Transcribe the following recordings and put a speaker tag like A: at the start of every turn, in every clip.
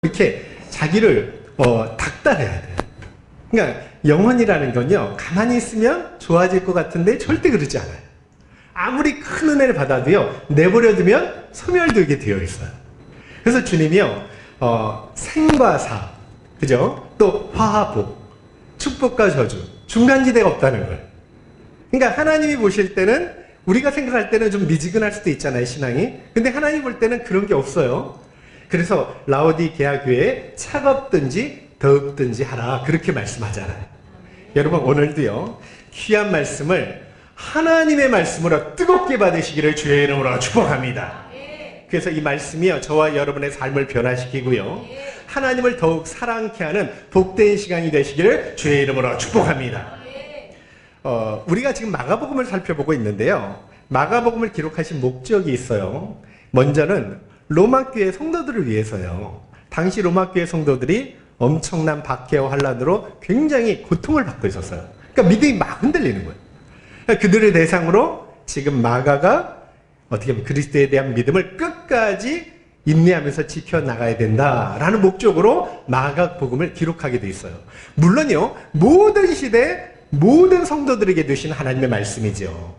A: 이렇게 자기를 닥달해야 돼요. 그러니까 영혼이라는 건요, 가만히 있으면 좋아질 것 같은데 절대 그러지 않아요. 아무리 큰 은혜를 받아도요, 내버려두면 소멸되게 되어 있어요. 그래서 주님이요, 생과 사, 그죠? 또 화와 복, 축복과 저주, 중간지대가 없다는 거예요. 그러니까 하나님이 보실 때는, 우리가 생각할 때는 좀 미지근할 수도 있잖아요, 신앙이. 근데 하나님 볼 때는 그런 게 없어요. 그래서 라오디게아 교회에 차갑든지 더웁든지 하라, 그렇게 말씀하잖아요. 여러분, 오늘도요, 귀한 말씀을 하나님의 말씀으로 뜨겁게 받으시기를 주의 이름으로 축복합니다. 그래서 이 말씀이요, 저와 여러분의 삶을 변화시키고요, 하나님을 더욱 사랑케 하는 복된 시간이 되시기를 주의 이름으로 축복합니다. 우리가 지금 마가복음을 살펴보고 있는데요, 마가복음을 기록하신 목적이 있어요. 먼저는 로마교회 성도들을 위해서요. 당시 로마교회 성도들이 엄청난 박해와 환란으로 굉장히 고통을 받고 있었어요. 그러니까 믿음이 막 흔들리는 거예요. 그러니까 그들을 대상으로 지금 마가가 어떻게 보면 그리스도에 대한 믿음을 끝까지 인내하면서 지켜나가야 된다라는 목적으로 마가복음을 기록하게 돼 있어요. 물론요, 모든 시대 모든 성도들에게 주신 하나님의 말씀이죠.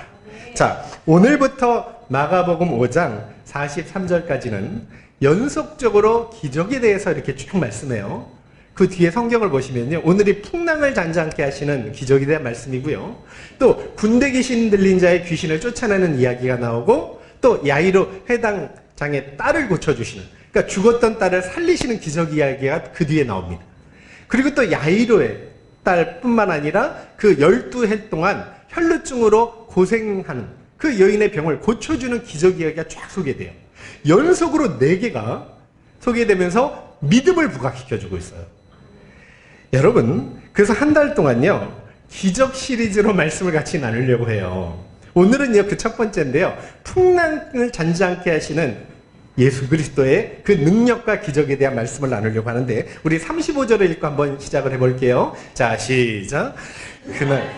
A: 자, 오늘부터 마가복음 5장 43절까지는 연속적으로 기적에 대해서 이렇게 쭉 말씀해요. 그 뒤에 성경을 보시면요, 오늘이 풍랑을 잔잔케 하시는 기적에 대한 말씀이고요, 또 군대 귀신 들린 자의 귀신을 쫓아내는 이야기가 나오고, 또 야이로 회당장의 딸을 고쳐주시는, 그러니까 죽었던 딸을 살리시는 기적 이야기가 그 뒤에 나옵니다. 그리고 또 야이로의 딸뿐만 아니라 그 12해 동안 혈루증으로 고생하는 그 여인의 병을 고쳐주는 기적 이야기가 쫙 소개돼요. 연속으로 4개가 소개되면서 믿음을 부각시켜주고 있어요. 여러분, 그래서 한 달 동안요, 기적 시리즈로 말씀을 같이 나누려고 해요. 오늘은요, 그 첫 번째인데요, 풍랑을 잔잔케 하시는 예수 그리스도의 그 능력과 기적에 대한 말씀을 나누려고 하는데, 우리 35절을 읽고 한번 시작을 해볼게요. 자, 시작. 그날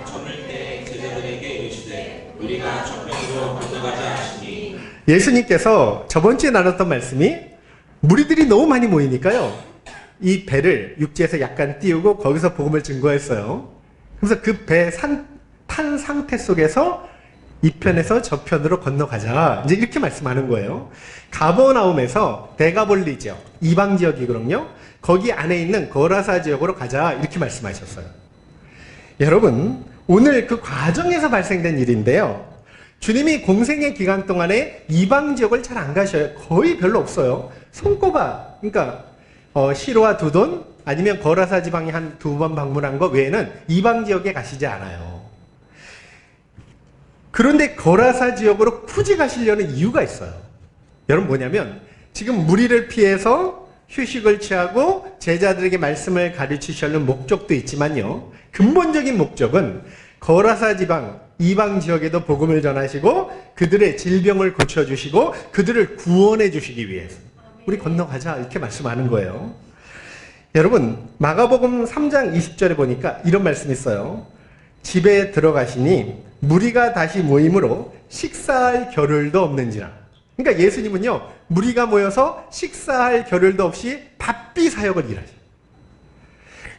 A: 우리가 저편으로 건너가자 하시니, 예수님께서 저번 주에 나눴던 말씀이 무리들이 너무 많이 모이니까요, 이 배를 육지에서 약간 띄우고 거기서 복음을 증거했어요. 그래서 그 배 탄 상태 속에서 이 편에서 저 편으로 건너가자, 이제 이렇게 말씀하는 거예요. 가버나움에서 데가볼리 지역, 이방 지역이거든요, 거기 안에 있는 거라사 지역으로 가자, 이렇게 말씀하셨어요. 여러분, 오늘 그 과정에서 발생된 일인데요, 주님이 공생의 기간 동안에 이방 지역을 잘 안 가셔요. 거의 별로 없어요. 손꼽아, 그러니까 시로와 두돈, 아니면 거라사 지방에 한 2번 방문한 거 외에는 이방 지역에 가시지 않아요. 그런데 거라사 지역으로 굳이 가시려는 이유가 있어요. 여러분, 뭐냐면 지금 무리를 피해서 휴식을 취하고 제자들에게 말씀을 가르치시려는 목적도 있지만요, 근본적인 목적은 거라사 지방, 이방 지역에도 복음을 전하시고 그들의 질병을 고쳐주시고 그들을 구원해 주시기 위해서 우리 건너가자, 이렇게 말씀하는 거예요. 여러분, 마가복음 3장 20절에 보니까 이런 말씀이 있어요. 집에 들어가시니 무리가 다시 모임으로 식사할 겨를도 없는지라. 그러니까 예수님은요, 무리가 모여서 식사할 겨를도 없이 바삐 사역을 일하셔요.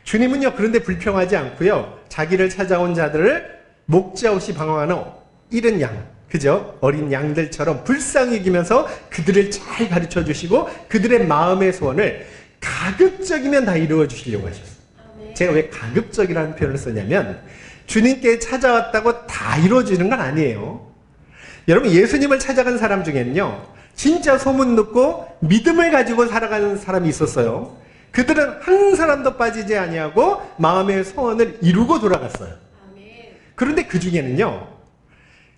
A: 주님은요, 그런데 불평하지 않고요, 자기를 찾아온 자들을 목자 없이 방황하는 잃은 양, 그죠? 어린 양들처럼 불쌍히 여기면서 그들을 잘 가르쳐 주시고 그들의 마음의 소원을 가급적이면 다 이루어 주시려고 하셨어요. 제가 왜 가급적이라는 표현을 썼냐면, 주님께 찾아왔다고 다 이루어지는 건 아니에요. 여러분, 예수님을 찾아간 사람 중에는요, 진짜 소문 듣고 믿음을 가지고 살아가는 사람이 있었어요. 그들은 한 사람도 빠지지 아니하고 마음의 소원을 이루고 돌아갔어요. 그런데 그 중에는요,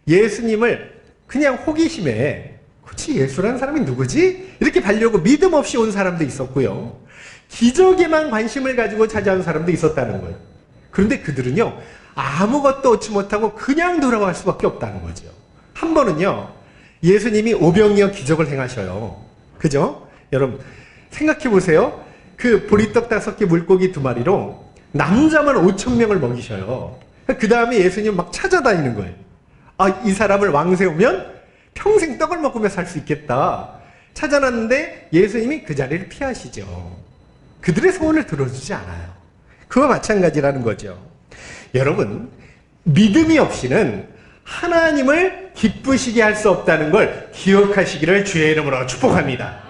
A: 예수님을 그냥 호기심에 그치, 예수라는 사람이 누구지? 이렇게 가려고 믿음 없이 온 사람도 있었고요, 기적에만 관심을 가지고 찾아온 사람도 있었다는 거예요. 그런데 그들은요, 아무것도 얻지 못하고 그냥 돌아갈 수밖에 없다는 거죠. 한 번은요, 예수님이 오병이어 기적을 행하셔요. 그죠? 여러분, 생각해 보세요. 그 보리떡 5개, 물고기 2마리로 남자만 5,000명을 먹이셔요. 그 다음에 예수님 막 찾아다니는 거예요. 아, 이 사람을 왕 세우면 평생 떡을 먹으며 살 수 있겠다. 찾아놨는데 예수님이 그 자리를 피하시죠. 그들의 소원을 들어주지 않아요. 그와 마찬가지라는 거죠. 여러분, 믿음이 없이는 하나님을 기쁘시게 할 수 없다는 걸 기억하시기를 주의 이름으로 축복합니다.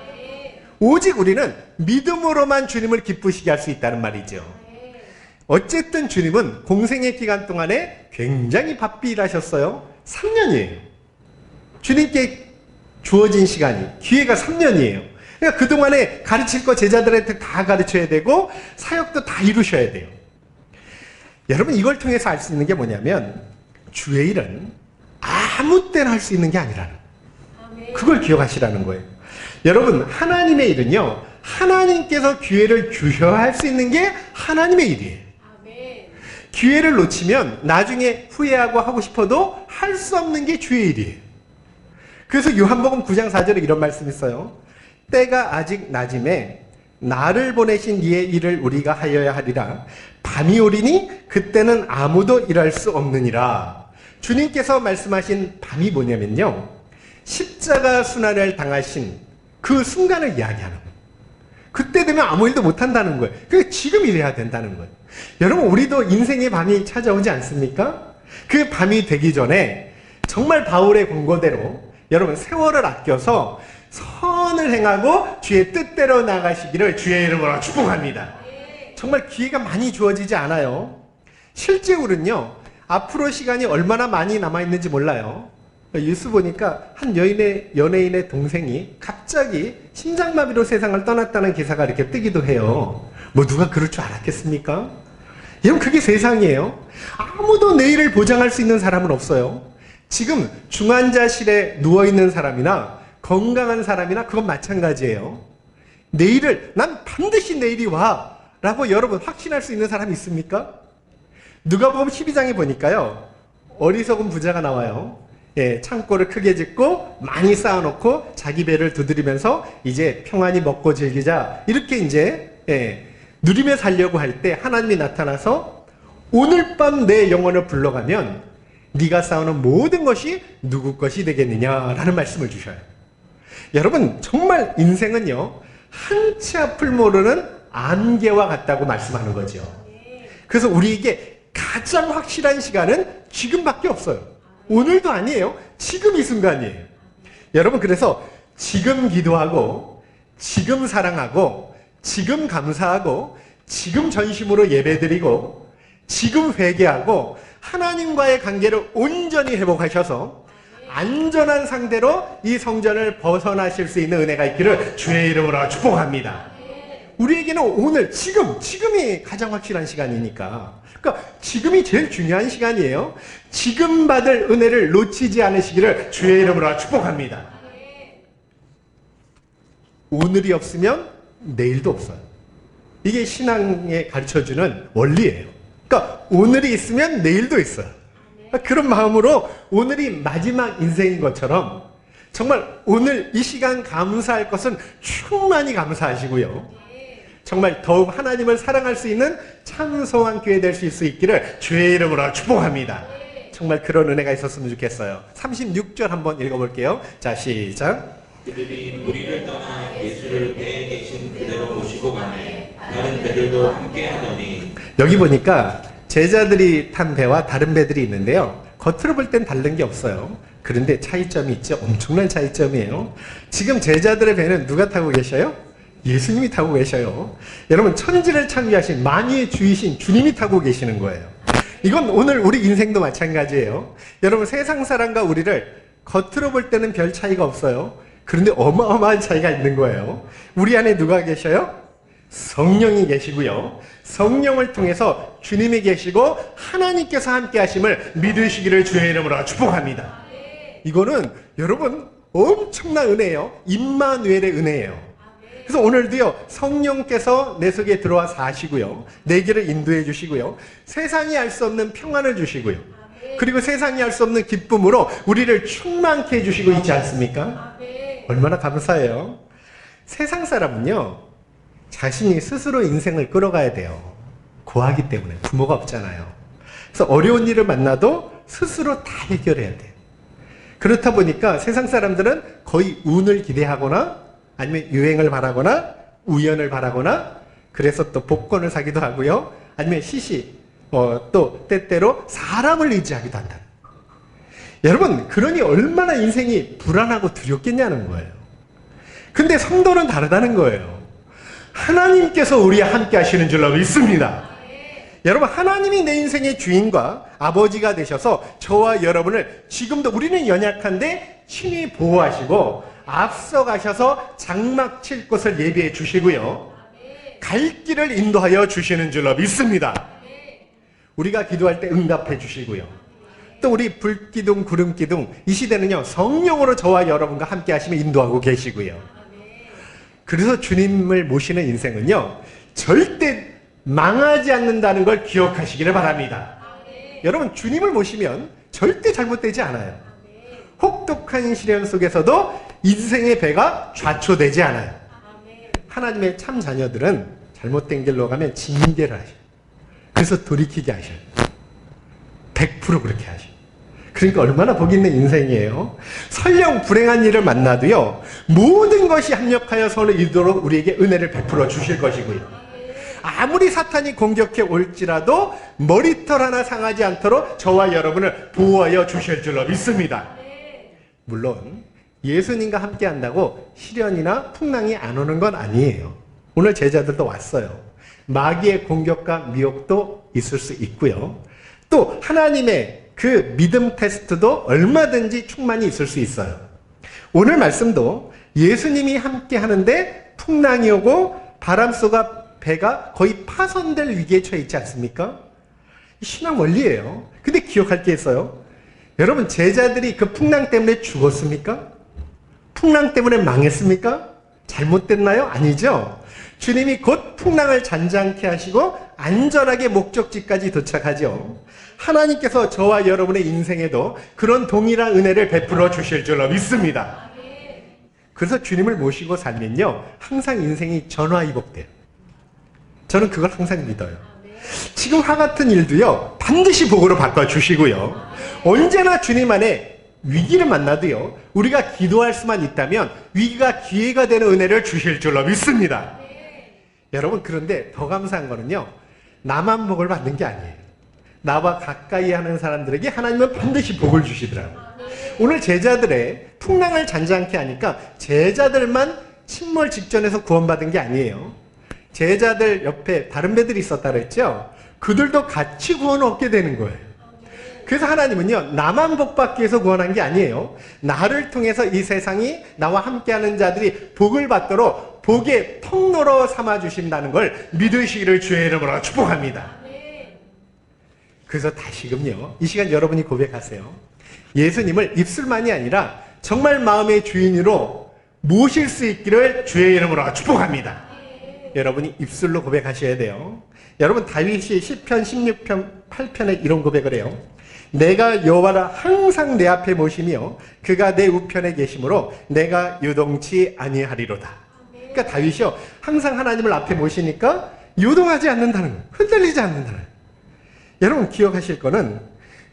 A: 오직 우리는 믿음으로만 주님을 기쁘시게 할 수 있다는 말이죠. 어쨌든 주님은 공생의 기간 동안에 굉장히 바삐 일하셨어요. 3년이에요. 주님께 주어진 시간이, 기회가 3년이에요. 그러니까 그동안에 가르칠 거 제자들한테 다 가르쳐야 되고 사역도 다 이루셔야 돼요. 여러분, 이걸 통해서 알 수 있는 게 뭐냐면 주의 일은 아무 때나 할 수 있는 게 아니라는, 그걸 기억하시라는 거예요. 여러분, 하나님의 일은요, 하나님께서 기회를 주셔야 할 수 있는 게 하나님의 일이에요. 기회를 놓치면 나중에 후회하고 하고 싶어도 할 수 없는 게 주의 일이에요. 그래서 요한복음 9장 4절에 이런 말씀이 있어요. 때가 아직 낮음에 나를 보내신 이의 일을 우리가 하여야 하리라. 밤이 오리니 그때는 아무도 일할 수 없느니라. 주님께서 말씀하신 밤이 뭐냐면요, 십자가 순환을 당하신 그 순간을 이야기하는 거예요. 그때 되면 아무 일도 못한다는 거예요. 그러니까 지금 일해야 된다는 거예요. 여러분, 우리도 인생의 밤이 찾아오지 않습니까? 그 밤이 되기 전에 정말 바울의 권고대로 여러분 세월을 아껴서 선을 행하고 주의 뜻대로 나가시기를 주의 이름으로 축복합니다. 정말 기회가 많이 주어지지 않아요. 실제로는요, 앞으로 시간이 얼마나 많이 남아있는지 몰라요. 뉴스 보니까 한 연예인의 동생이 갑자기 심장마비로 세상을 떠났다는 기사가 이렇게 뜨기도 해요. 뭐 누가 그럴 줄 알았겠습니까? 여러분, 그게 세상이에요. 아무도 내일을 보장할 수 있는 사람은 없어요. 지금 중환자실에 누워있는 사람이나 건강한 사람이나 그건 마찬가지예요. 내일을, 난 반드시 내일이 와 라고 여러분 확신할 수 있는 사람이 있습니까? 누가복음 12장에 보니까요, 어리석은 부자가 나와요. 예, 창고를 크게 짓고 많이 쌓아놓고 자기 배를 두드리면서 이제 평안히 먹고 즐기자, 이렇게 이제 누리며 살려고 할 때 하나님이 나타나서 오늘 밤 내 영혼을 불러가면 네가 쌓아놓은 모든 것이 누구 것이 되겠느냐라는 말씀을 주셔요. 여러분, 정말 인생은요, 한 치 앞을 모르는 안개와 같다고 말씀하는 거죠. 그래서 우리에게 가장 확실한 시간은 지금밖에 없어요. 오늘도 아니에요. 지금 이 순간이에요. 여러분, 그래서 지금 기도하고 지금 사랑하고 지금 감사하고 지금 전심으로 예배드리고 지금 회개하고 하나님과의 관계를 온전히 회복하셔서 안전한 상태로 이 성전을 벗어나실 수 있는 은혜가 있기를 주의 이름으로 축복합니다. 우리에게는 오늘, 지금이 가장 확실한 시간이니까. 그러니까 지금이 제일 중요한 시간이에요. 지금 받을 은혜를 놓치지 않으시기를 주의 이름으로 축복합니다. 오늘이 없으면 내일도 없어요. 이게 신앙에 가르쳐주는 원리예요. 그러니까 오늘이 있으면 내일도 있어요. 그런 마음으로 오늘이 마지막 인생인 것처럼 정말 오늘 이 시간 감사할 것은 충만히 감사하시고요. 정말 더욱 하나님을 사랑할 수 있는 참소한 교회 될 수 있기를 주의 이름으로 축복합니다. 정말 그런 은혜가 있었으면 좋겠어요. 36절 한번 읽어볼게요. 자, 시작.
B: 그들이 우리를 떠나 예수를 배에 계신 그대로 모시고 가매 다른 배들도 함께 하더니.
A: 여기 보니까 제자들이 탄 배와 다른 배들이 있는데요, 겉으로 볼 땐 다른 게 없어요. 그런데 차이점이 있죠. 엄청난 차이점이에요. 지금 제자들의 배는 누가 타고 계셔요? 예수님이 타고 계셔요. 여러분, 천지를 창조하신 만유의 주이신 주님이 타고 계시는 거예요. 이건 오늘 우리 인생도 마찬가지예요. 여러분, 세상 사람과 우리를 겉으로 볼 때는 별 차이가 없어요. 그런데 어마어마한 차이가 있는 거예요. 우리 안에 누가 계셔요? 성령이 계시고요. 성령을 통해서 주님이 계시고 하나님께서 함께 하심을 믿으시기를 주의 이름으로 축복합니다. 이거는 여러분 엄청난 은혜예요. 임마누엘의 은혜예요. 그래서 오늘도요, 성령께서 내 속에 들어와 사시고요, 내 길을 인도해 주시고요, 세상이 알 수 없는 평안을 주시고요, 그리고 세상이 알 수 없는 기쁨으로 우리를 충만케 해주시고 있지 않습니까? 얼마나 감사해요. 세상 사람은요, 자신이 스스로 인생을 끌어가야 돼요. 고하기 때문에. 부모가 없잖아요. 그래서 어려운 일을 만나도 스스로 다 해결해야 돼요. 그렇다 보니까 세상 사람들은 거의 운을 기대하거나 아니면 유행을 바라거나 우연을 바라거나 그래서 또 복권을 사기도 하고요. 아니면 또 때때로 사람을 의지하기도 한다. 여러분, 그러니 얼마나 인생이 불안하고 두렵겠냐는 거예요. 근데 성도는 다르다는 거예요. 하나님께서 우리와 함께 하시는 줄로 믿습니다. 여러분, 하나님이 내 인생의 주인과 아버지가 되셔서 저와 여러분을 지금도 우리는 연약한데 친히 보호하시고 앞서가셔서 장막 칠 곳을 예비해 주시고요. 갈 길을 인도하여 주시는 줄로 믿습니다. 우리가 기도할 때 응답해 주시고요. 또 우리 불기둥 구름기둥 이 시대는요, 성령으로 저와 여러분과 함께 하시며 인도하고 계시고요. 그래서 주님을 모시는 인생은요, 절대 망하지 않는다는 걸 기억하시기를 바랍니다. 여러분, 주님을 모시면 절대 잘못되지 않아요. 혹독한 시련 속에서도 인생의 배가 좌초되지 않아요. 하나님의 참 자녀들은 잘못된 길로 가면 징계를 하셔요. 그래서 돌이키게 하셔요. 100% 그렇게 하셔요. 그러니까 얼마나 복 있는 인생이에요. 설령 불행한 일을 만나도요, 모든 것이 합력하여 서로 이루도록 우리에게 은혜를 베풀어 주실 것이고요. 아무리 사탄이 공격해 올지라도 머리털 하나 상하지 않도록 저와 여러분을 보호하여 주실 줄로 믿습니다. 물론 예수님과 함께 한다고 시련이나 풍랑이 안 오는 건 아니에요. 오늘 제자들도 왔어요. 마귀의 공격과 미혹도 있을 수 있고요. 또 하나님의 그 믿음 테스트도 얼마든지 충만히 있을 수 있어요. 오늘 말씀도 예수님이 함께 하는데 풍랑이 오고 바람 쏘가 배가 거의 파손될 위기에 처해 있지 않습니까? 신앙 원리예요. 근데 기억할 게 있어요. 여러분, 제자들이 그 풍랑 때문에 죽었습니까? 풍랑 때문에 망했습니까? 잘못됐나요? 아니죠. 주님이 곧 풍랑을 잔잔케 하시고 안전하게 목적지까지 도착하죠. 하나님께서 저와 여러분의 인생에도 그런 동일한 은혜를 베풀어 주실 줄로 믿습니다. 그래서 주님을 모시고 살면요, 항상 인생이 전화위복돼요. 저는 그걸 항상 믿어요. 지금 화 같은 일도요, 반드시 복으로 바꿔주시고요. 언제나 주님 안에 위기를 만나도요, 우리가 기도할 수만 있다면 위기가 기회가 되는 은혜를 주실 줄로 믿습니다. 여러분, 그런데 더 감사한 거는요, 나만 복을 받는 게 아니에요. 나와 가까이 하는 사람들에게 하나님은 반드시 복을 주시더라고요. 오늘 제자들의 풍랑을 잔잔케 하니까 제자들만 침몰 직전에서 구원받은 게 아니에요. 제자들 옆에 다른 배들이 있었다 그랬죠? 그들도 같이 구원을 얻게 되는 거예요. 그래서 하나님은요, 나만 복받기 위해서 구원한 게 아니에요. 나를 통해서 이 세상이 나와 함께하는 자들이 복을 받도록 복의 통로로 삼아주신다는 걸 믿으시기를 주의 이름으로 축복합니다. 그래서 다시금요, 이 시간 여러분이 고백하세요. 예수님을 입술만이 아니라 정말 마음의 주인으로 모실 수 있기를 주의 이름으로 축복합니다. 여러분이 입술로 고백하셔야 돼요. 여러분, 다윗이 시편 16편 8편에 이런 고백을 해요. 내가 여호와를 항상 내 앞에 모시며 그가 내 우편에 계심으로 내가 요동치 아니하리로다. 그러니까 다윗이요, 항상 하나님을 앞에 모시니까 요동하지 않는다는 거예요. 흔들리지 않는다는 거예요. 여러분, 기억하실 거는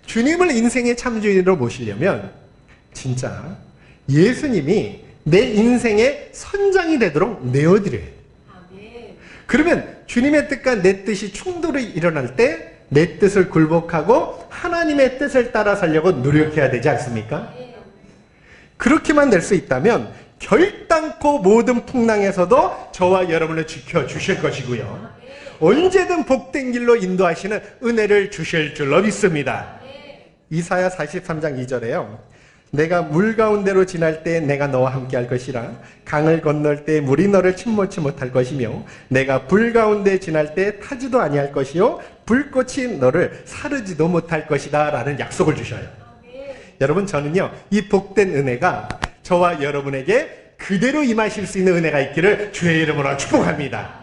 A: 주님을 인생의 참주인으로 모시려면 진짜 예수님이 내 인생의 선장이 되도록 내어드려야 돼요. 그러면 주님의 뜻과 내 뜻이 충돌이 일어날 때 내 뜻을 굴복하고 하나님의 뜻을 따라 살려고 노력해야 되지 않습니까? 그렇게만 될 수 있다면 결단코 모든 풍랑에서도 저와 여러분을 지켜주실 것이고요. 언제든 복된 길로 인도하시는 은혜를 주실 줄로 믿습니다. 이사야 43장 2절에요. 내가 물 가운데로 지날 때 내가 너와 함께 할 것이라. 강을 건널 때 물이 너를 침몰치 못할 것이며 내가 불 가운데 지날 때 타지도 아니할 것이요 불꽃이 너를 사르지도 못할 것이다 라는 약속을 주셔요. 여러분, 저는요, 이 복된 은혜가 저와 여러분에게 그대로 임하실 수 있는 은혜가 있기를 주의 이름으로 축복합니다.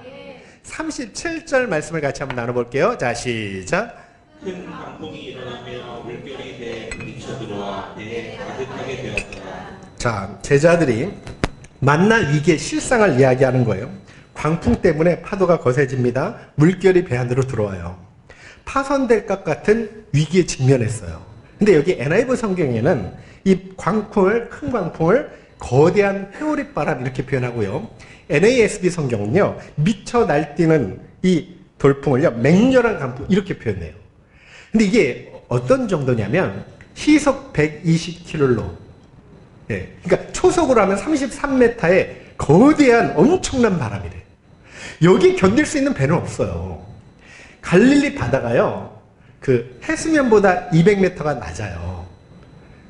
A: 37절 말씀을 같이 한번 나눠볼게요. 자, 시작.
B: 큰 강풍이 일어나며 물결이 배에 부딪혀 들어와 배에 가득하게 되었더라.
A: 자, 제자들이 만난 위기의 실상을 이야기하는 거예요. 광풍 때문에 파도가 거세집니다. 물결이 배 안으로 들어와요. 파손될 것 같은 위기에 직면했어요. 근데 여기 NIV 성경에는 이 광풍을, 큰 광풍을 거대한 회오리 바람 이렇게 표현하고요. NASB 성경은요, 미쳐 날뛰는 이 돌풍을요, 맹렬한 강풍 이렇게 표현해요. 근데 이게 어떤 정도냐면 시속 120km로, 예, 그러니까 초속으로 하면 33m의 거대한 엄청난 바람이래요. 여기 견딜 수 있는 배는 없어요. 갈릴리 바다가요, 그 해수면보다 200m가 낮아요.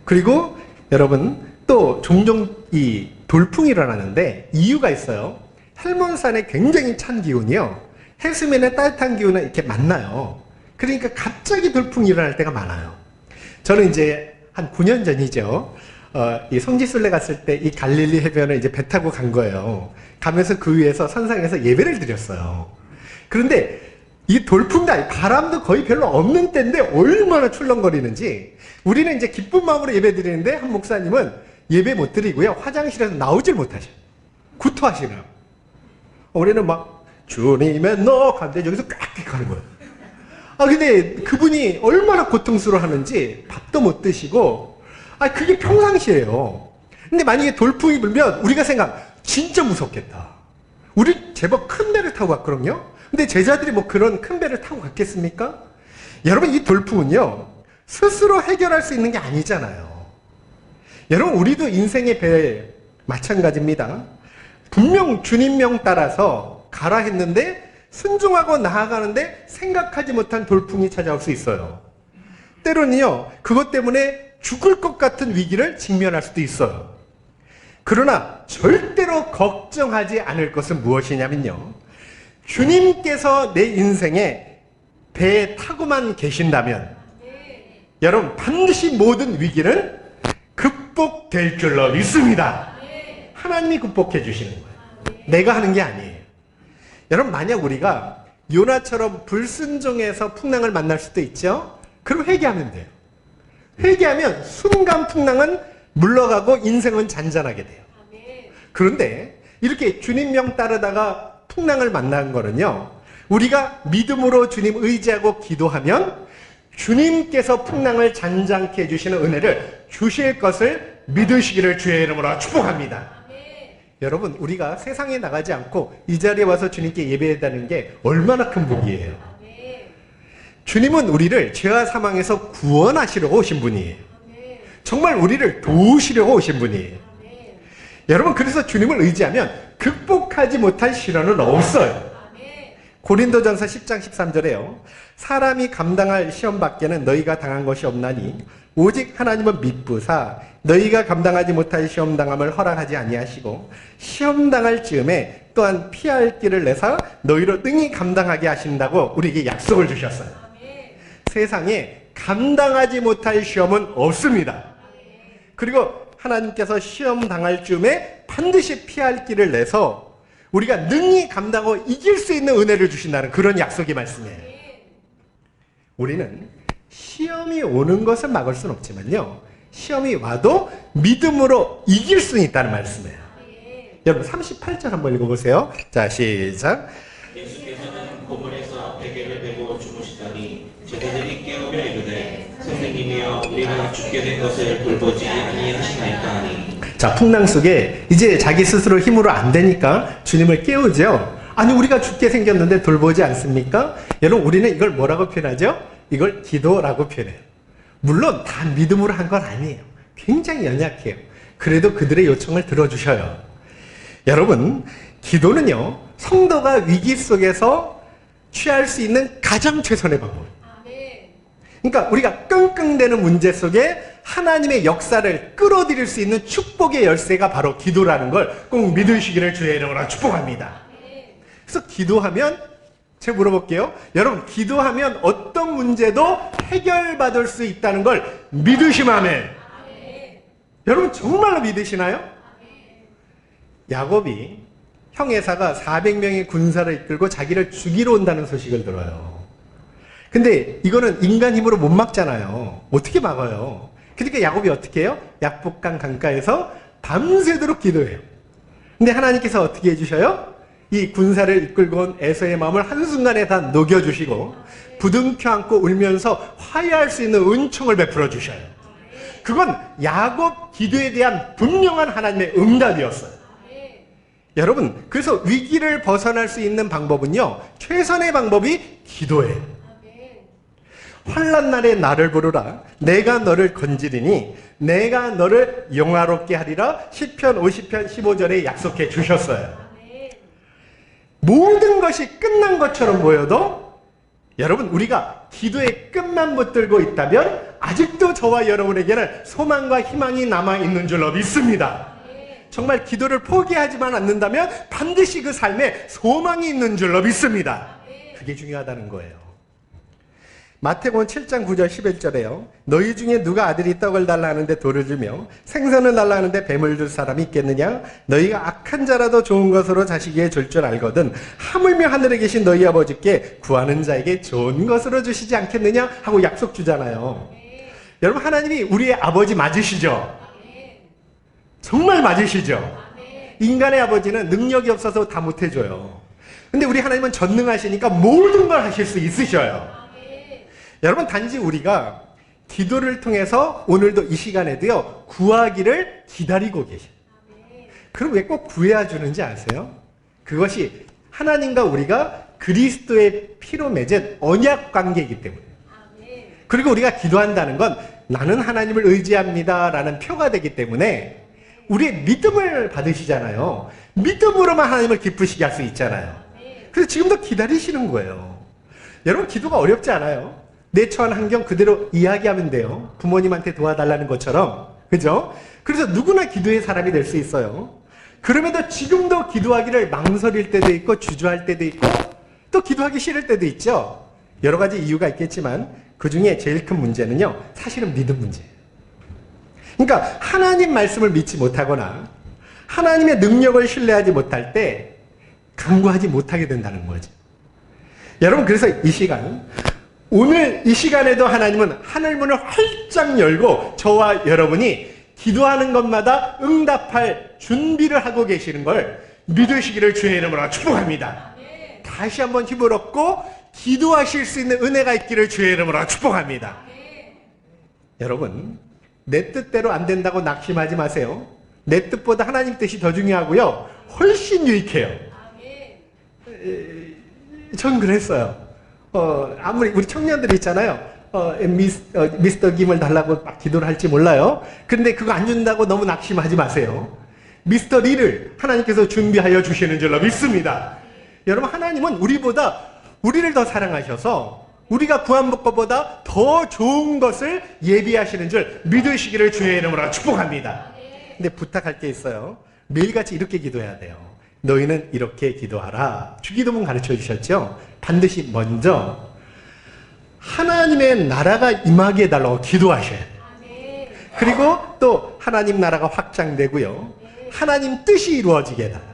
A: 그리고 여러분 또 종종 이 돌풍이 일어나는데 이유가 있어요. 헬몬산의 굉장히 찬 기온이요, 해수면의 따뜻한 기온을 이렇게 만나요. 그러니까 갑자기 돌풍이 일어날 때가 많아요. 저는 이제 한 9년 전이죠. 이 성지순례 갔을 때 이 갈릴리 해변에 이제 배 타고 간 거예요. 가면서 그 위에서 선상에서 예배를 드렸어요. 그런데 이 돌풍도 바람도 거의 별로 없는 때인데 얼마나 출렁거리는지, 우리는 이제 기쁜 마음으로 예배 드리는데 한 목사님은 예배 못 드리고요, 화장실에서 나오질 못하셔요. 구토하시네요. 우리는 막 주님의 너 하는데 여기서 꽉 하는 거예요. 근데 그분이 얼마나 고통스러워하는지 밥도 못 드시고, 그게 평상시예요. 근데 만약에 돌풍이 불면 우리가 진짜 무섭겠다. 우리 제법 큰 배를 타고 갔거든요. 근데 제자들이 뭐 그런 큰 배를 타고 갔겠습니까? 여러분, 이 돌풍은요, 스스로 해결할 수 있는 게 아니잖아요. 여러분, 우리도 인생의 배 마찬가지입니다. 분명 주님 명 따라서 가라 했는데 순종하고 나아가는데 생각하지 못한 돌풍이 찾아올 수 있어요. 때로는요, 그것 때문에 죽을 것 같은 위기를 직면할 수도 있어요. 그러나 절대로 걱정하지 않을 것은 무엇이냐면요, 주님께서 내 인생에 배에 타고만 계신다면 여러분 반드시 모든 위기는 극복될 줄로 믿습니다. 하나님이 극복해 주시는 거예요. 내가 하는 게 아니에요. 여러분, 만약 우리가 요나처럼 불순종해서 풍랑을 만날 수도 있죠. 그럼 회개하면 돼요. 회개하면 순간 풍랑은 물러가고 인생은 잔잔하게 돼요. 그런데 이렇게 주님 명 따르다가 풍랑을 만난 거는요, 우리가 믿음으로 주님 의지하고 기도하면 주님께서 풍랑을 잔잔케 해주시는 은혜를 주실 것을 믿으시기를 주의 이름으로 축복합니다. 여러분, 우리가 세상에 나가지 않고 이 자리에 와서 주님께 예배한다는 게 얼마나 큰 복이에요. 주님은 우리를 죄와 사망에서 구원하시려고 오신 분이에요. 정말 우리를 도우시려고 오신 분이에요. 여러분, 그래서 주님을 의지하면 극복하지 못할 시련은 없어요. 고린도전서 10장 13절에요. 사람이 감당할 시험 밖에는 너희가 당한 것이 없나니 오직 하나님은 미쁘사 너희가 감당하지 못할 시험 당함을 허락하지 아니하시고 시험 당할 즈음에 또한 피할 길을 내사 너희로 능히 감당하게 하신다고 우리에게 약속을 주셨어요. 세상에 감당하지 못할 시험은 없습니다. 그리고 하나님께서 시험 당할 즈음에 반드시 피할 길을 내서 우리가 능히 감당하고 이길 수 있는 은혜를 주신다는 그런 약속의 말씀이에요. 우리는 시험이 오는 것을 막을 수는 없지만요, 시험이 와도 믿음으로 이길 수는 있다는 말씀이에요. 여러분, 38절 한번 읽어보세요. 자, 시작.
B: 예수께서는 고문에서 베개를 베고 주무시더니 제자들이 깨우며 이르되 선생님이여 우리가 죽게 된 것을 돌보지 아니하시나이까 하니.
A: 자, 풍랑 속에 이제 자기 스스로 힘으로 안 되니까 주님을 깨우죠. 아니, 우리가 죽게 생겼는데 돌보지 않습니까? 여러분, 우리는 이걸 뭐라고 표현하죠? 이걸 기도라고 표현해요. 물론 다 믿음으로 한 건 아니에요. 굉장히 연약해요. 그래도 그들의 요청을 들어주셔요. 여러분, 기도는요, 성도가 위기 속에서 취할 수 있는 가장 최선의 방법이에요. 그러니까 우리가 끙끙대는 문제 속에 하나님의 역사를 끌어들일 수 있는 축복의 열쇠가 바로 기도라는 걸 꼭 믿으시기를 주의 이름으로 축복합니다. 그래서 기도하면, 제가 물어볼게요. 여러분, 기도하면 어떤 문제도 해결받을 수 있다는 걸 믿으시면 여러분 정말로 믿으시나요? 야곱이 형 에사가 400명의 군사를 이끌고 자기를 죽이러 온다는 소식을 들어요. 근데 이거는 인간 힘으로 못 막잖아요. 어떻게 막아요? 그러니까 야곱이 어떻게 해요? 약복강 강가에서 밤새도록 기도해요. 근데 하나님께서 어떻게 해주셔요? 이 군사를 이끌고 온 에서의 마음을 한순간에 다 녹여주시고 부둥켜 안고 울면서 화해할 수 있는 은총을 베풀어 주셔요. 그건 야곱 기도에 대한 분명한 하나님의 응답이었어요. 여러분, 그래서 위기를 벗어날 수 있는 방법은요, 최선의 방법이 기도예요. 환난 날에 나를 부르라. 내가 너를 건지리니 내가 너를 영화롭게 하리라. 시편 50편 15절에 약속해 주셨어요. 모든 것이 끝난 것처럼 보여도 여러분, 우리가 기도의 끝만 붙들고 있다면 아직도 저와 여러분에게는 소망과 희망이 남아있는 줄로 믿습니다. 정말 기도를 포기하지만 않는다면 반드시 그 삶에 소망이 있는 줄로 믿습니다. 그게 중요하다는 거예요. 마태복음 7장 9절 11절에요. 너희 중에 누가 아들이 떡을 달라 하는데 돌을 주며 생선을 달라 하는데 뱀을 줄 사람이 있겠느냐? 너희가 악한 자라도 좋은 것으로 자식에게 줄 줄 알거든 하물며 하늘에 계신 너희 아버지께 구하는 자에게 좋은 것으로 주시지 않겠느냐? 하고 약속 주잖아요. 여러분, 하나님이 우리의 아버지 맞으시죠? 정말 맞으시죠? 인간의 아버지는 능력이 없어서 다 못해줘요. 근데 우리 하나님은 전능하시니까 모든 걸 하실 수 있으셔요. 여러분, 단지 우리가 기도를 통해서 오늘도 이 시간에도요, 구하기를 기다리고 계셔요. 그럼 왜 꼭 구해야 주는지 아세요? 그것이 하나님과 우리가 그리스도의 피로 맺은 언약 관계이기 때문에. 그리고 우리가 기도한다는 건 나는 하나님을 의지합니다 라는 표가 되기 때문에 우리의 믿음을 받으시잖아요. 믿음으로만 하나님을 기쁘시게 할 수 있잖아요. 그래서 지금도 기다리시는 거예요. 여러분, 기도가 어렵지 않아요. 내 처한 환경 그대로 이야기하면 돼요. 부모님한테 도와달라는 것처럼. 그죠? 그래서 누구나 기도의 사람이 될 수 있어요. 그럼에도 지금도 기도하기를 망설일 때도 있고 주저할 때도 있고 또 기도하기 싫을 때도 있죠. 여러 가지 이유가 있겠지만 그 중에 제일 큰 문제는요, 사실은 믿음 문제예요. 그러니까 하나님 말씀을 믿지 못하거나 하나님의 능력을 신뢰하지 못할 때 간구하지 못하게 된다는 거죠. 여러분, 그래서 이 시간, 오늘 이 시간에도 하나님은 하늘문을 활짝 열고 저와 여러분이 기도하는 것마다 응답할 준비를 하고 계시는 걸 믿으시기를 주의 이름으로 축복합니다. 다시 한번 힘을 얻고 기도하실 수 있는 은혜가 있기를 주의 이름으로 축복합니다. 여러분, 내 뜻대로 안 된다고 낙심하지 마세요. 내 뜻보다 하나님 뜻이 더 중요하고요, 훨씬 유익해요. 전 그랬어요. 아무리 우리 청년들 있잖아요. 미스터 김을 달라고 막 기도를 할지 몰라요. 그런데 그거 안 준다고 너무 낙심하지 마세요. 미스터 리를 하나님께서 준비하여 주시는 줄로 믿습니다. 여러분, 하나님은 우리를 더 사랑하셔서 우리가 구한 것보다 더 좋은 것을 예비하시는 줄 믿으시기를 주의 이름으로 축복합니다. 근데 부탁할 게 있어요. 매일같이 이렇게 기도해야 돼요. 너희는 이렇게 기도하라. 주기도문 가르쳐 주셨죠? 반드시 먼저 하나님의 나라가 임하게 해달라고 기도하셔야 돼요. 그리고 또 하나님 나라가 확장되고요, 하나님 뜻이 이루어지게 해달라.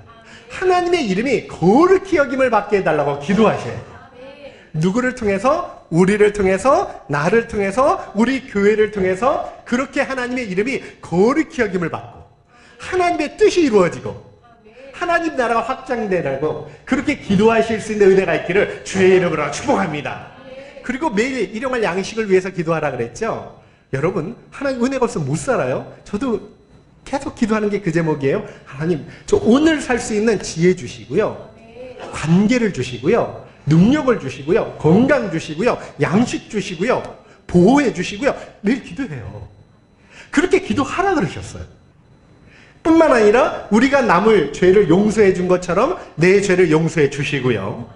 A: 하나님의 이름이 거룩히 여김을 받게 해달라고 기도하셔야 돼요. 누구를 통해서? 우리를 통해서, 나를 통해서, 우리 교회를 통해서 그렇게 하나님의 이름이 거룩히 여김을 받고 하나님의 뜻이 이루어지고 하나님 나라가 확장되라고 그렇게 기도하실 수 있는 은혜가 있기를 주의 이름으로 축복합니다. 그리고 매일 일용할 양식을 위해서 기도하라 그랬죠? 여러분, 하나님 은혜가 없으면 못 살아요. 저도 계속 기도하는 게 그 제목이에요. 하나님, 저 오늘 살 수 있는 지혜 주시고요, 관계를 주시고요, 능력을 주시고요, 건강 주시고요, 양식 주시고요, 보호해 주시고요. 매일 기도해요. 그렇게 기도하라 그러셨어요. 뿐만 아니라 우리가 남을 죄를 용서해 준 것처럼 내 죄를 용서해 주시고요.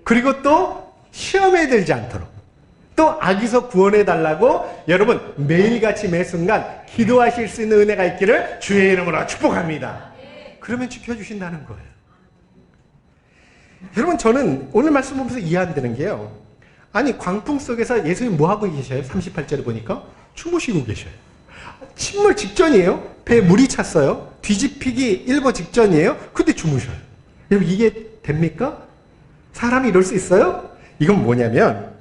A: 그리고 또 시험에 들지 않도록 또 악에서 구원해 달라고 여러분 매일같이 매 순간 기도하실 수 있는 은혜가 있기를 주의 이름으로 축복합니다. 그러면 지켜주신다는 거예요. 여러분, 저는 오늘 말씀 보면서 이해 안 되는 게요, 아니 광풍 속에서 예수님 뭐 하고 계셔요? 38절에 보니까 주무시고 계셔요. 침몰 직전이에요. 배에 물이 찼어요. 뒤집히기 일보 직전이에요. 근데 주무셔요. 여러분, 이게 됩니까? 사람이 이럴 수 있어요? 이건 뭐냐면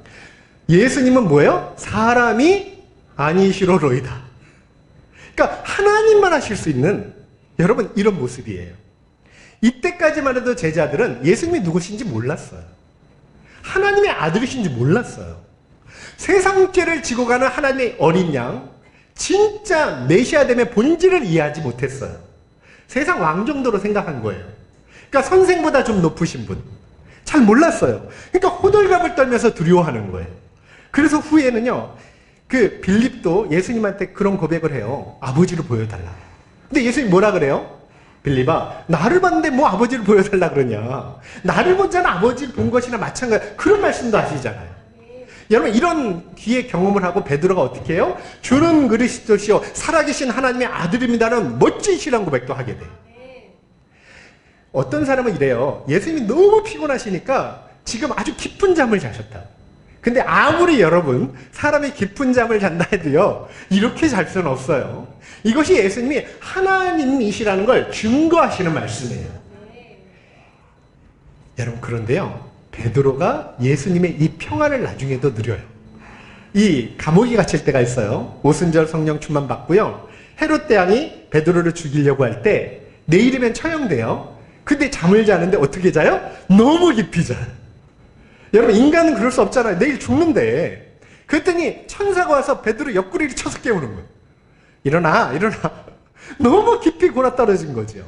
A: 예수님은 뭐예요? 사람이 아니시로로이다. 그러니까 하나님만 하실 수 있는, 여러분, 이런 모습이에요. 이때까지만 해도 제자들은 예수님이 누구신지 몰랐어요. 하나님의 아들이신지 몰랐어요. 세상 죄를 지고 가는 하나님의 어린 양, 진짜 메시아됨의 본질을 이해하지 못했어요. 세상 왕 정도로 생각한 거예요. 그러니까 선생보다 좀 높으신 분. 잘 몰랐어요. 그러니까 호들갑을 떨면서 두려워하는 거예요. 그래서 후에는요, 그 빌립도 예수님한테 그런 고백을 해요. 아버지를 보여달라. 근데 예수님 뭐라 그래요? 빌립아, 나를 봤는데 뭐 아버지를 보여달라 그러냐. 나를 본 자는 아버지를 본 것이나 마찬가지. 그런 말씀도 하시잖아요. 여러분, 이런 귀의 경험을 하고 베드로가 어떻게 해요? 주는 그리스도시요 살아계신 하나님의 아들입니다는 멋진 신앙 고백도 하게 돼요. 어떤 사람은 이래요. 예수님이 너무 피곤하시니까 지금 아주 깊은 잠을 자셨다. 근데 아무리 여러분 사람이 깊은 잠을 잔다 해도요, 이렇게 잘 수는 없어요. 이것이 예수님이 하나님이시라는 걸 증거하시는 말씀이에요. 여러분, 그런데요, 베드로가 예수님의 이 평안을 나중에도 누려요. 이 감옥에 갇힐 때가 있어요. 오순절 성령 충만 받고요, 헤롯 대왕이 베드로를 죽이려고 할 때 내일이면 처형돼요. 근데 잠을 자는데 어떻게 자요? 너무 깊이 자요. 여러분, 인간은 그럴 수 없잖아요. 내일 죽는데. 그랬더니 천사가 와서 베드로 옆구리를 쳐서 깨우는 거예요. 일어나, 일어나. 너무 깊이 골아떨어진 거죠.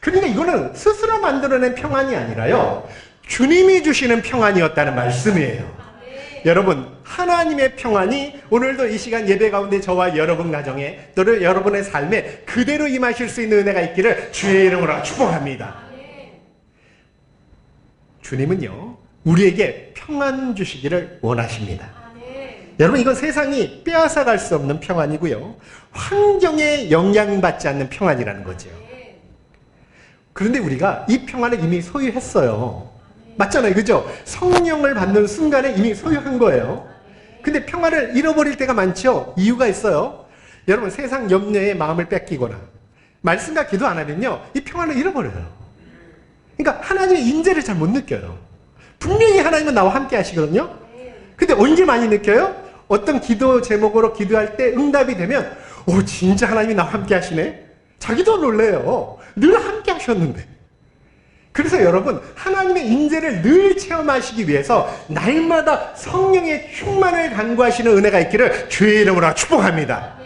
A: 그러니까 이거는 스스로 만들어낸 평안이 아니라요, 주님이 주시는 평안이었다는 말씀이에요. 여러분, 하나님의 평안이 오늘도 이 시간 예배 가운데 저와 여러분 가정에, 또는 여러분의 삶에 그대로 임하실 수 있는 은혜가 있기를 주의 이름으로 축복합니다. 주님은요, 우리에게 평안 주시기를 원하십니다. 여러분, 이건 세상이 빼앗아갈 수 없는 평안이고요, 환경에 영향받지 않는 평안이라는 거죠. 그런데 우리가 이 평안을 이미 소유했어요. 맞잖아요, 그죠? 성령을 받는 순간에 이미 소유한 거예요. 근데 평안을 잃어버릴 때가 많죠. 이유가 있어요. 여러분, 세상 염려에 마음을 뺏기거나 말씀과 기도 안 하면요, 이 평안을 잃어버려요. 그러니까 하나님의 인재를 잘 못 느껴요. 분명히 하나님은 나와 함께 하시거든요. 근데 언제 많이 느껴요? 어떤 기도 제목으로 기도할 때 응답이 되면, 오, 진짜 하나님이 나와 함께 하시네? 자기도 놀래요. 늘 함께 하셨는데. 그래서 여러분, 하나님의 인재를 늘 체험하시기 위해서 날마다 성령의 충만을 간구하시는 은혜가 있기를 주의 이름으로 축복합니다.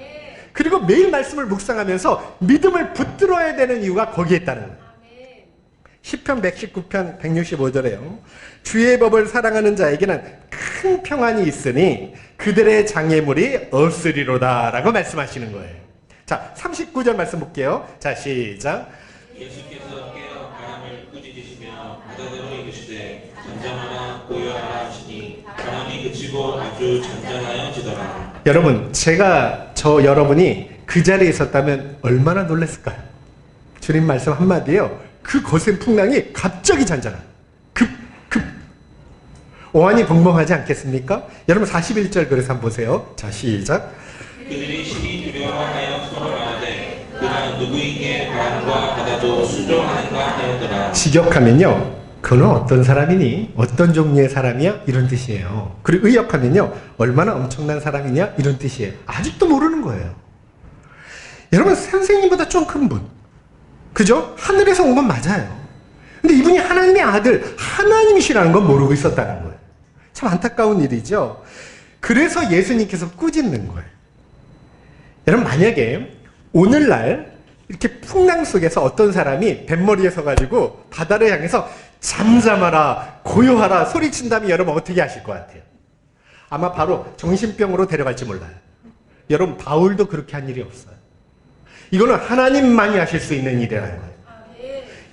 A: 그리고 매일 말씀을 묵상하면서 믿음을 붙들어야 되는 이유가 거기에 있다는 거예요. 시편 119편 165절에요. 주의 법을 사랑하는 자에게는 큰 평안이 있으니 그들의 장애물이 없으리로다 라고 말씀하시는 거예요. 자, 39절 말씀 볼게요. 자, 시작.
B: 예수께서 깨어 바람을 꾸짖으시며 바다대로 이르시되 잠잠하라 고요하라 하시니 바람이 그치고 아주 잔잔하여지더라.
A: 여러분, 여러분이 그 자리에 있었다면 얼마나 놀랐을까요? 주님 말씀 한마디에요, 그 거센 풍랑이 갑자기 잔잔한, 급. 오한이 벙벙하지 않겠습니까? 여러분, 41절 그래서 한번 보세요. 자, 시작.
B: 그들이 심히 두려워하여 서로 말하되 그가 누구이기에 바람과 바다도 순종하는가 하였더라.
A: 직역하면요, 그는 어떤 사람이니? 어떤 종류의 사람이야? 이런 뜻이에요. 그리고 의역하면요, 얼마나 엄청난 사람이냐? 이런 뜻이에요. 아직도 모르는 거예요. 여러분, 선생님보다 좀 큰 분, 그죠? 하늘에서 온 건 맞아요. 근데 이분이 하나님의 아들, 하나님이시라는 건 모르고 있었다는 거예요. 참 안타까운 일이죠. 그래서 예수님께서 꾸짖는 거예요. 여러분, 만약에 오늘날 이렇게 풍랑 속에서 어떤 사람이 뱃머리에 서가지고 바다를 향해서 잠잠하라, 고요하라 소리친다면 여러분 어떻게 하실 것 같아요? 아마 바로 정신병으로 데려갈지 몰라요. 여러분, 바울도 그렇게 한 일이 없어요. 이거는 하나님만이 하실 수 있는 일이라는 거예요.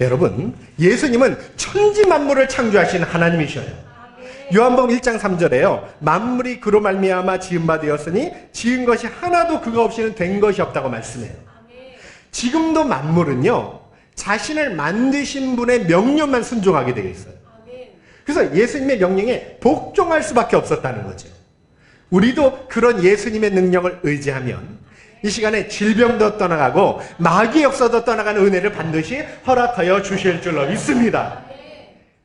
A: 여러분, 예수님은 천지 만물을 창조하신 하나님이셔요. 요한복음 1장 3절에요. 만물이 그로 말미암아 지은 바 되었으니 지은 것이 하나도 그가 없이는 된 것이 없다고 말씀해요. 지금도 만물은요, 자신을 만드신 분의 명령만 순종하게 되어 있어요. 그래서 예수님의 명령에 복종할 수밖에 없었다는 거죠. 우리도 그런 예수님의 능력을 의지하면 이 시간에 질병도 떠나가고 마귀의 역사도 떠나가는 은혜를 반드시 허락하여 주실 줄로 믿습니다.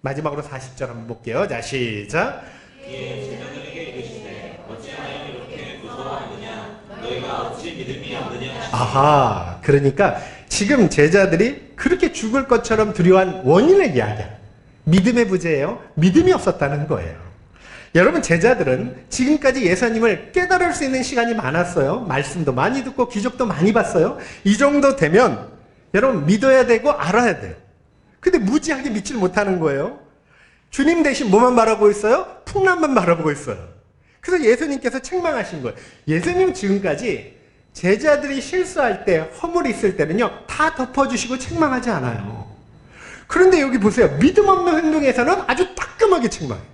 A: 마지막으로 40절 한번 볼게요. 자, 시작.
B: 이에 제자들에게 이르시되 어찌하여 이렇게 무서워하느냐 너희가 어찌 믿음이 없느냐.
A: 아하, 그러니까 지금 제자들이 그렇게 죽을 것처럼 두려워한 원인을 이야기해요. 믿음의 부재예요. 믿음이 없었다는 거예요. 여러분, 제자들은 지금까지 예수님을 깨달을 수 있는 시간이 많았어요. 말씀도 많이 듣고 기적도 많이 봤어요. 이 정도 되면 여러분 믿어야 되고 알아야 돼요. 근데 무지하게 믿질 못하는 거예요. 주님 대신 뭐만 바라보고 있어요? 풍랑만 바라보고 있어요. 그래서 예수님께서 책망하신 거예요. 예수님 지금까지 제자들이 실수할 때, 허물이 있을 때는요, 다 덮어주시고 책망하지 않아요. 그런데 여기 보세요. 믿음 없는 행동에서는 아주 따끔하게 책망해요.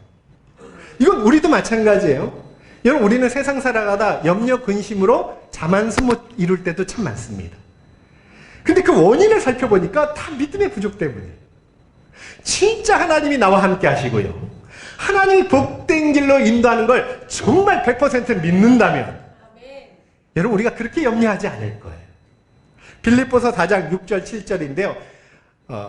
A: 이건 우리도 마찬가지예요. 여러분, 우리는 세상 살아가다 염려, 근심으로 자만수 못 이룰 때도 참 많습니다. 근데 그 원인을 살펴보니까 다 믿음의 부족 때문이에요. 진짜 하나님이 나와 함께 하시고요. 하나님이 복된 길로 인도하는 걸 정말 100% 믿는다면 여러분, 우리가 그렇게 염려하지 않을 거예요. 빌립보서 4장 6절 7절인데요.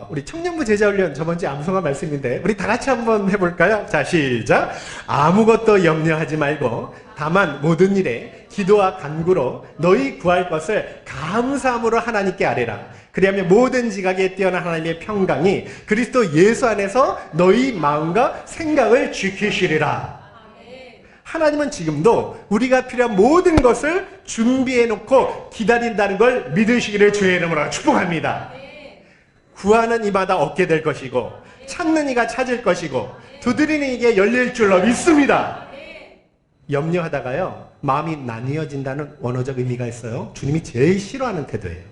A: 우리 청년부 제자훈련 저번주에 암송한 말씀인데 우리 다 같이 한번 해볼까요? 자, 시작. 아무것도 염려하지 말고 다만 모든 일에 기도와 간구로 너희 구할 것을 감사함으로 하나님께 아뢰라. 그리하면 모든 지각에 뛰어난 하나님의 평강이 그리스도 예수 안에서 너희 마음과 생각을 지키시리라. 하나님은 지금도 우리가 필요한 모든 것을 준비해 놓고 기다린다는 걸 믿으시기를 주의 이름으로 축복합니다. 구하는 이마다 얻게 될 것이고 찾는 이가 찾을 것이고 두드리는 이게 열릴 줄로 믿습니다. 염려하다가요, 마음이 나뉘어진다는 원어적 의미가 있어요. 주님이 제일 싫어하는 태도예요.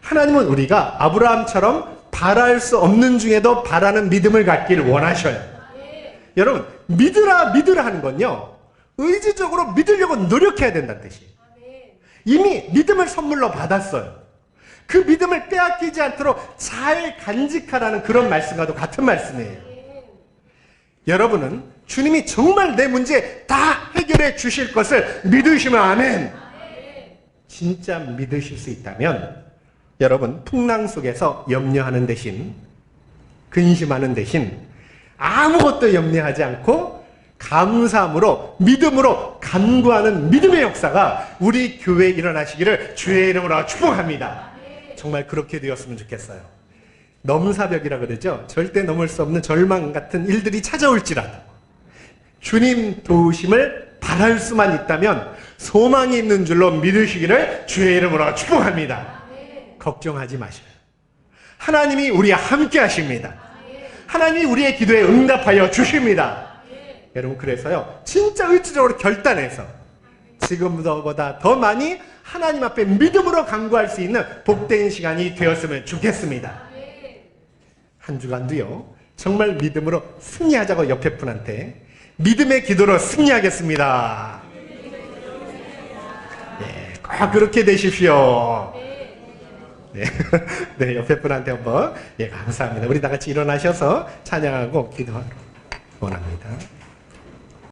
A: 하나님은 우리가 아브라함처럼 바랄 수 없는 중에도 바라는 믿음을 갖기를 원하셔요. 여러분, 믿으라 하는 건요, 의지적으로 믿으려고 노력해야 된다는 뜻이에요. 이미 믿음을 선물로 받았어요. 그 믿음을 빼앗기지 않도록 잘 간직하라는 그런 말씀과도 같은 말씀이에요. 여러분은 주님이 정말 내 문제 다 해결해 주실 것을 믿으시면 아멘. 진짜 믿으실 수 있다면 여러분, 풍랑 속에서 염려하는 대신, 근심하는 대신 아무것도 염려하지 않고 감사함으로, 믿음으로 간구하는 믿음의 역사가 우리 교회에 일어나시기를 주의 이름으로 축복합니다. 정말 그렇게 되었으면 좋겠어요. 넘사벽이라 그러죠. 절대 넘을 수 없는 절망 같은 일들이 찾아올지라도 주님 도우심을 바랄 수만 있다면 소망이 있는 줄로 믿으시기를 주의 이름으로 축복합니다. 걱정하지 마셔요. 하나님이 우리와 함께 하십니다. 하나님이 우리의 기도에 응답하여 주십니다. 여러분, 그래서요, 진짜 의지적으로 결단해서 지금보다 더 많이 하나님 앞에 믿음으로 간구할 수 있는 복된 시간이 되었으면 좋겠습니다. 한 주간도요, 정말 믿음으로 승리하자고 옆에 분한테 믿음의 기도로 승리하겠습니다. 네, 꼭 그렇게 되십시오. 네, 네, 옆에 분한테 한번, 예, 감사합니다. 우리 다 같이 일어나셔서 찬양하고 기도하러 원합니다.